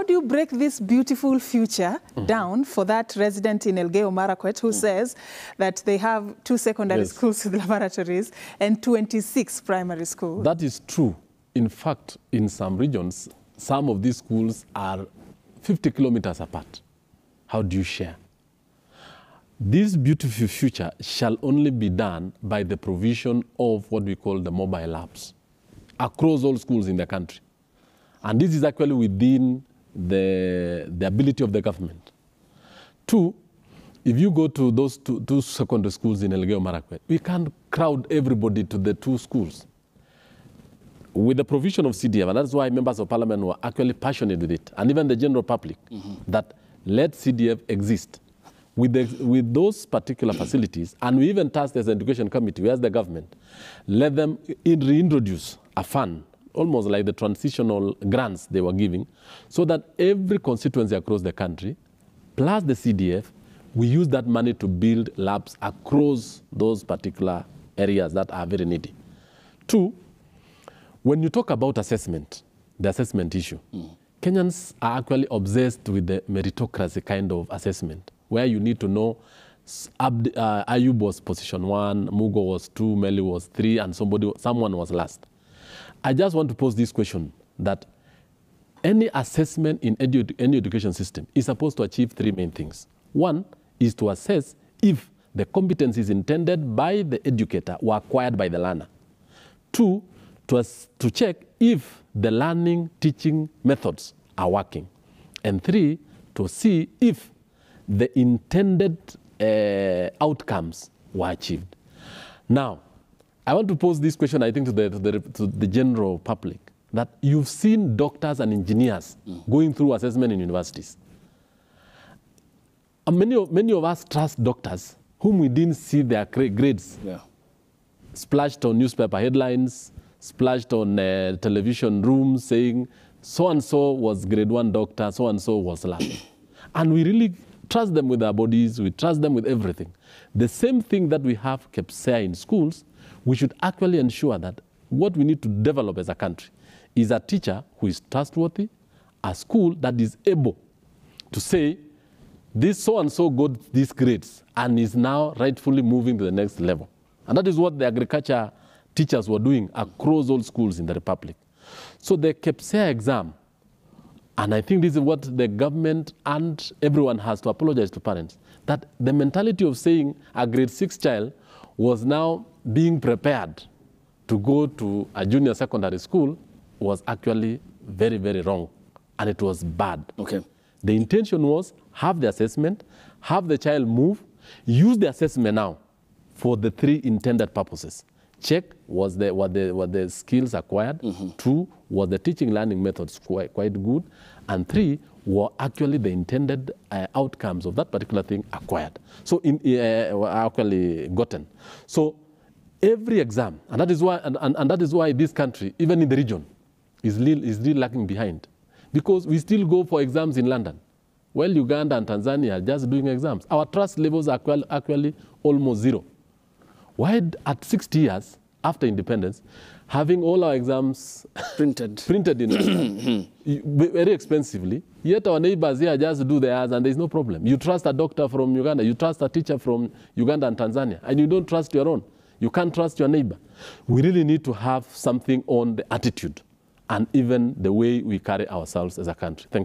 do you break this beautiful future down for that resident in Elgeyo Marakwet who says that they have 2 secondary schools with laboratories and 26 primary schools? That is true. In fact, in some regions, some of these schools are 50 kilometers apart. How do you share? This beautiful future shall only be done by the provision of what we call the mobile labs across all schools in the country. And this is actually within the ability of the government. 2, if you go to those two secondary schools in Elgeyo Marakwet, we can't crowd everybody to the 2 schools. With the provision of CDF, and that's why members of parliament were actually passionate with it, and even the general public, that let CDF exist. With those particular facilities, and we even tasked as an education committee, we asked the government, let them reintroduce a fund, almost like the transitional grants they were giving, so that every constituency across the country, plus the CDF, we use that money to build labs across those particular areas that are very needy. 2, when you talk about assessment, the assessment issue, Kenyans are actually obsessed with the meritocracy kind of assessment, where you need to know Ayub was position 1, Mugo was 2, Meli was 3, and someone was last. I just want to pose this question, that any assessment in any education system is supposed to achieve 3 main things. 1 is to assess if the competencies intended by the educator were acquired by the learner. 2, to check if the learning, teaching methods are working. And 3, to see if the intended outcomes were achieved. Now, I want to pose this question, I think, to the general public, that you've seen doctors and engineers going through assessment in universities. And many of us trust doctors whom we didn't see their grades splashed on newspaper headlines, splashed on television rooms saying, so-and-so was grade 1 doctor, so-and-so was last. And we really trust them with our bodies, we trust them with everything. The same thing that we have kept saying in schools, we should actually ensure that what we need to develop as a country is a teacher who is trustworthy, a school that is able to say, this so-and-so got these grades and is now rightfully moving to the next level. And that is what the agriculture teachers were doing across all schools in the Republic. So the KPSEA exam, and I think this is what the government and everyone has to apologize to parents, that the mentality of saying a grade 6 child was now being prepared to go to a junior secondary school was actually very, very wrong, and it was bad. Okay. The intention was have the assessment, have the child move, use the assessment now for the 3 intended purposes. Check were the skills acquired. 2, was the teaching learning methods quite good. And 3, were actually the intended outcomes of that particular thing acquired. So actually gotten. So every exam, and that is why, and that is why this country, even in the region, is really lagging behind. Because we still go for exams in London. Well, Uganda and Tanzania are just doing exams. Our trust levels are actually almost 0. Why at 60 years after independence, having all our exams printed in very expensively, yet our neighbors here just do theirs and there's no problem. You trust a doctor from Uganda, you trust a teacher from Uganda and Tanzania, and you don't trust your own. You can't trust your neighbor. We really need to have something on the attitude and even the way we carry ourselves as a country. Thank you.